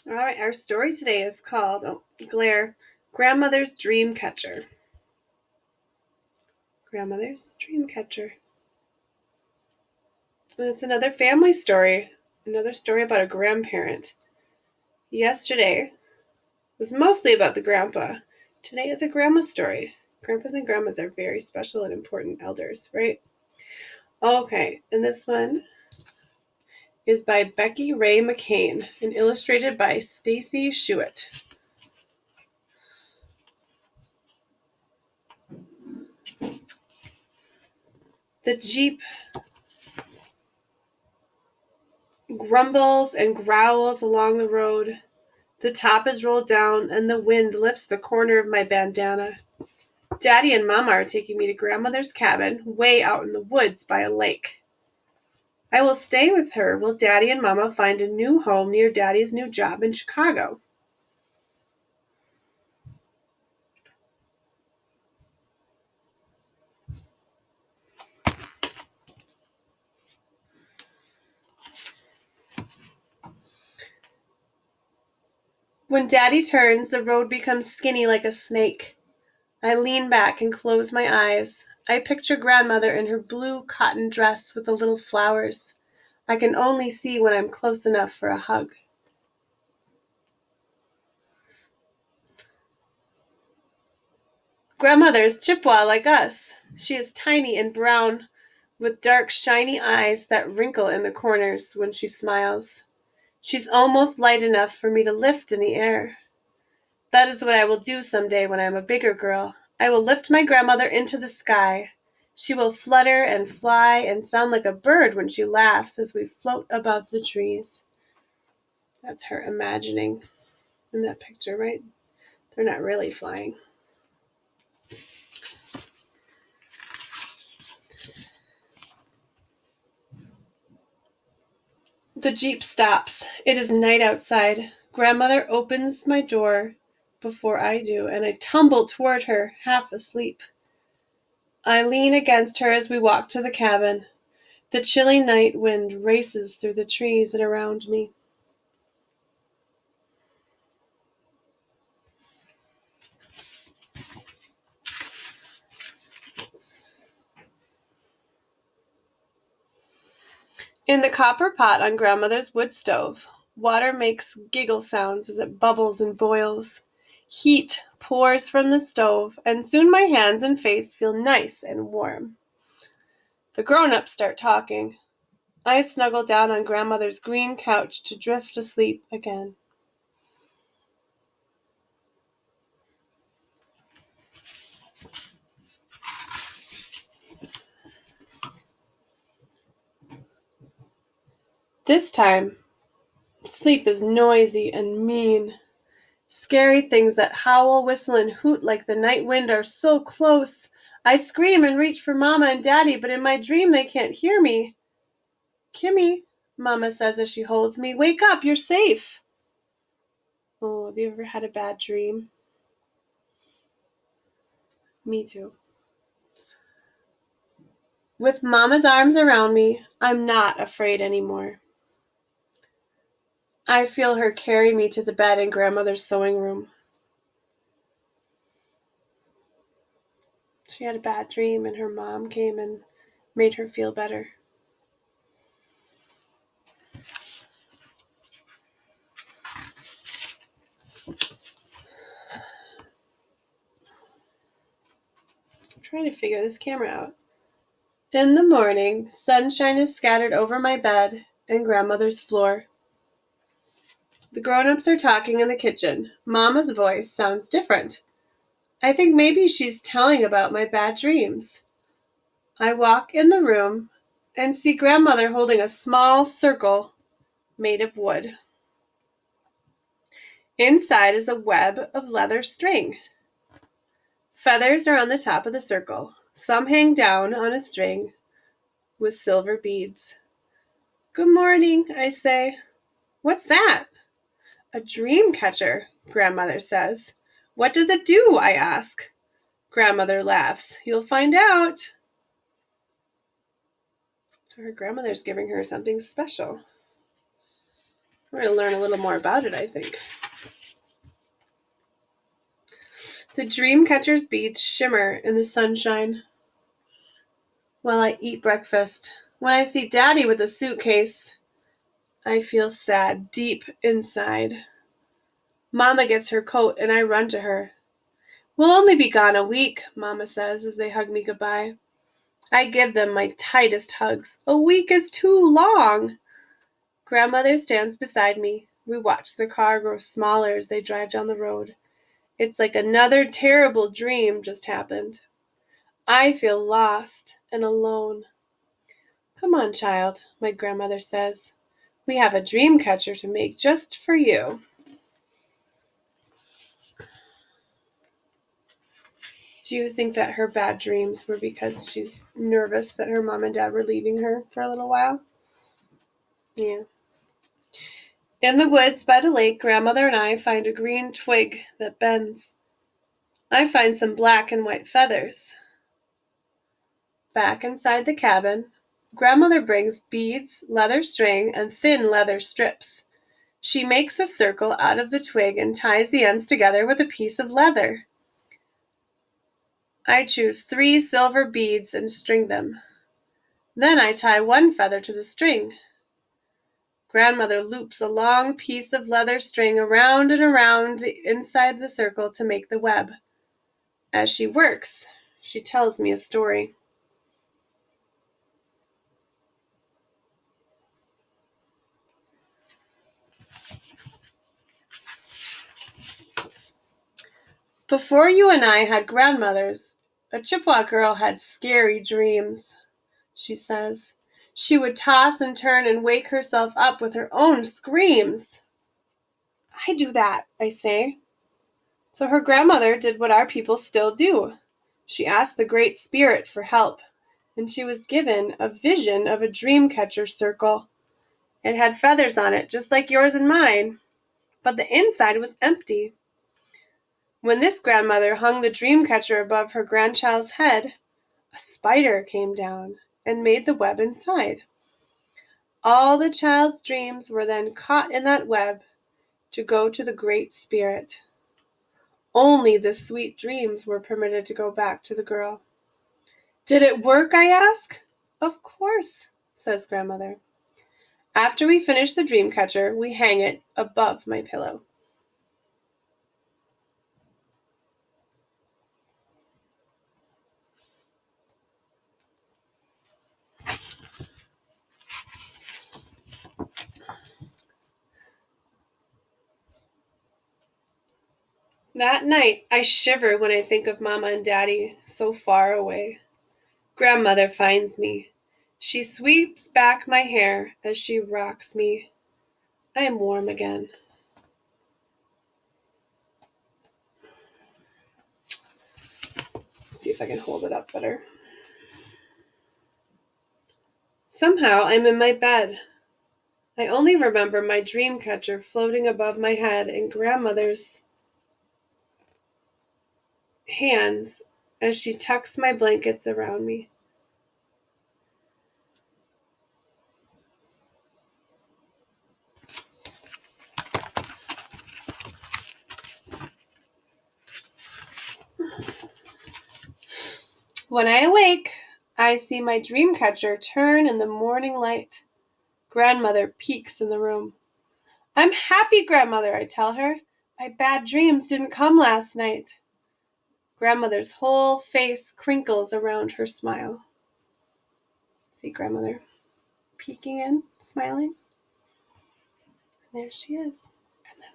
All right, our story today is called Grandmother's Dream Catcher. Grandmother's Dream Catcher. And it's another family story, another story about a grandparent. Yesterday was mostly about the grandpa. Today is a grandma story. Grandpas and grandmas are very special and important elders, right? Okay, and this one is by Becky Ray McCain and illustrated by Stacy Schuett. The Jeep grumbles and growls along the road. The top is rolled down and the wind lifts the corner of my bandana. Daddy and Mama are taking me to grandmother's cabin way out in the woods by a lake. I will stay with her while Daddy and Mama find a new home near Daddy's new job in Chicago. When Daddy turns, the road becomes skinny like a snake. I lean back and close my eyes. I picture grandmother in her blue cotton dress with the little flowers. I can only see when I'm close enough for a hug. Grandmother is Chippewa like us. She is tiny and brown, with dark, shiny eyes that wrinkle in the corners when she smiles. She's almost light enough for me to lift in the air. That is what I will do someday when I am a bigger girl. I will lift my grandmother into the sky. She will flutter and fly and sound like a bird when she laughs as we float above the trees. That's her imagining in that picture, right? They're not really flying. The Jeep stops. It is night outside. Grandmother opens my door before I do, and I tumble toward her, half asleep. I lean against her as we walk to the cabin. The chilly night wind races through the trees and around me. In the copper pot on Grandmother's wood stove, water makes giggle sounds as it bubbles and boils. Heat pours from the stove, and soon my hands and face feel nice and warm. The grown-ups start talking. I snuggle down on Grandmother's green couch to drift asleep again. This time, sleep is noisy and mean. Scary things that howl, whistle, and hoot like the night wind are so close. I scream and reach for Mama and Daddy, but in my dream they can't hear me. Kimmy, Mama says as she holds me, wake up, you're safe. Oh, have you ever had a bad dream? Me too. With Mama's arms around me, I'm not afraid anymore. I feel her carry me to the bed in Grandmother's sewing room. She had a bad dream and her mom came and made her feel better. I'm trying to figure this camera out. In the morning, sunshine is scattered over my bed and Grandmother's floor. The grown-ups are talking in the kitchen. Mama's voice sounds different. I think maybe she's telling about my bad dreams. I walk in the room and see Grandmother holding a small circle made of wood. Inside is a web of leather string. Feathers are on the top of the circle. Some hang down on a string with silver beads. Good morning, I say. What's that? A dream catcher, Grandmother says. What does it do? I ask. Grandmother laughs. You'll find out. So her grandmother's giving her something special. We're going to learn a little more about it, I think. The dream catcher's beads shimmer in the sunshine while I eat breakfast. When I see Daddy with a suitcase, I feel sad deep inside. Mama gets her coat and I run to her. We'll only be gone a week, Mama says as they hug me goodbye. I give them my tightest hugs. A week is too long. Grandmother stands beside me. We watch the car grow smaller as they drive down the road. It's like another terrible dream just happened. I feel lost and alone. Come on, child, my grandmother says. We have a dream catcher to make just for you. Do you think that her bad dreams were because she's nervous that her mom and dad were leaving her for a little while? Yeah. In the woods by the lake, Grandmother and I find a green twig that bends. I find some black and white feathers. Back inside the cabin, Grandmother brings beads, leather string, and thin leather strips. She makes a circle out of the twig and ties the ends together with a piece of leather. I choose 3 silver beads and string them. Then I tie 1 feather to the string. Grandmother loops a long piece of leather string around and around the inside the circle to make the web. As she works, she tells me a story. Before you and I had grandmothers, a Chippewa girl had scary dreams, she says. She would toss and turn and wake herself up with her own screams. I do that, I say. So her grandmother did what our people still do. She asked the Great Spirit for help, and she was given a vision of a dream catcher circle. It had feathers on it, just like yours and mine, but the inside was empty. When this grandmother hung the dream catcher above her grandchild's head, a spider came down and made the web inside. All the child's dreams were then caught in that web to go to the Great Spirit. Only the sweet dreams were permitted to go back to the girl. Did it work, I ask? Of course, says Grandmother. After we finish the dream catcher, we hang it above my pillow. That night, I shiver when I think of Mama and Daddy so far away. Grandmother finds me. She sweeps back my hair as she rocks me. I am warm again. Let's see if I can hold it up better. Somehow I'm in my bed. I only remember my dream catcher floating above my head and Grandmother's hands as she tucks my blankets around me. When I awake, I see my dream catcher turn in the morning light. Grandmother peeks in the room. I'm happy, Grandmother, I tell her. My bad dreams didn't come last night. Grandmother's whole face crinkles around her smile. See Grandmother peeking in, smiling. And there she is. And then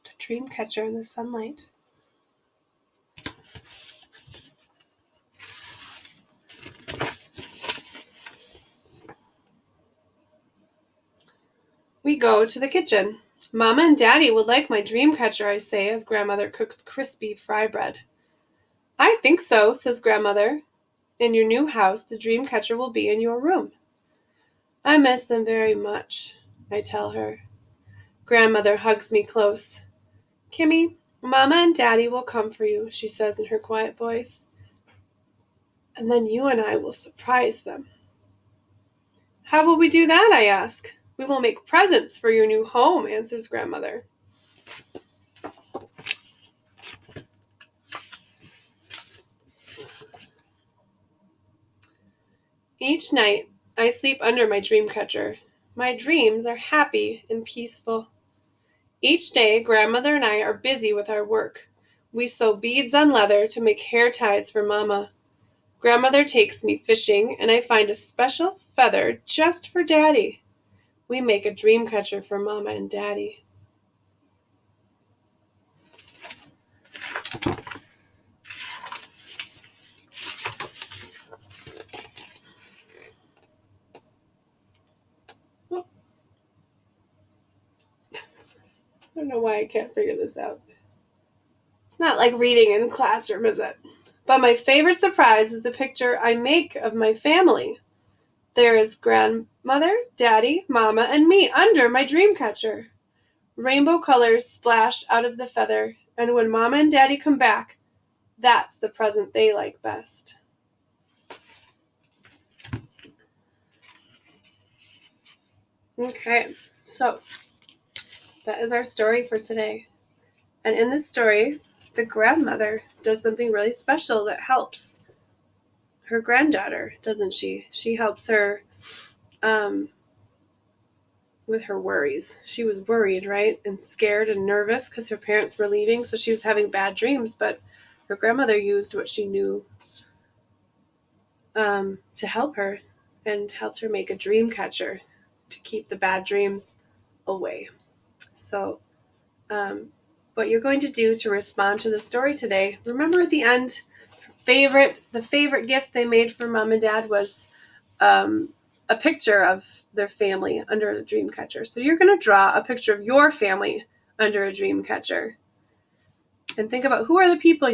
the dream catcher in the sunlight. We go to the kitchen. Mama and Daddy would like my dream catcher, I say, as Grandmother cooks crispy fry bread. I think so, says Grandmother. In your new house, the dream catcher will be in your room. I miss them very much, I tell her. Grandmother hugs me close. Kimmy, Mama and Daddy will come for you, she says in her quiet voice. And then you and I will surprise them. How will we do that, I ask. We will make presents for your new home, answers grandmother. Each night, I sleep under my dream catcher. My dreams are happy and peaceful. Each day, grandmother and I are busy with our work. We sew beads on leather to make hair ties for Mama. Grandmother takes me fishing, and I find a special feather just for Daddy. We make a dream catcher for Mama and Daddy. Oh, I don't know why I can't figure this out. It's not like reading in classroom, is it? But my favorite surprise is the picture I make of my family. There is grandmother, Daddy, Mama, and me under my dream catcher. Rainbow colors splash out of the feather, and when Mama and Daddy come back, that's the present they like best. Okay, so that is our story for today. And in this story, the grandmother does something really special that helps her granddaughter, doesn't she? She helps her with her worries. She was worried, right? And scared and nervous because her parents were leaving, so she was having bad dreams, but her grandmother used what she knew to help her and helped her make a dream catcher to keep the bad dreams away. So what you're going to do to respond to the story today, remember at the end, the favorite gift they made for Mom and Dad was a picture of their family under a dream catcher. So you're going to draw a picture of your family under a dream catcher and think about who are the people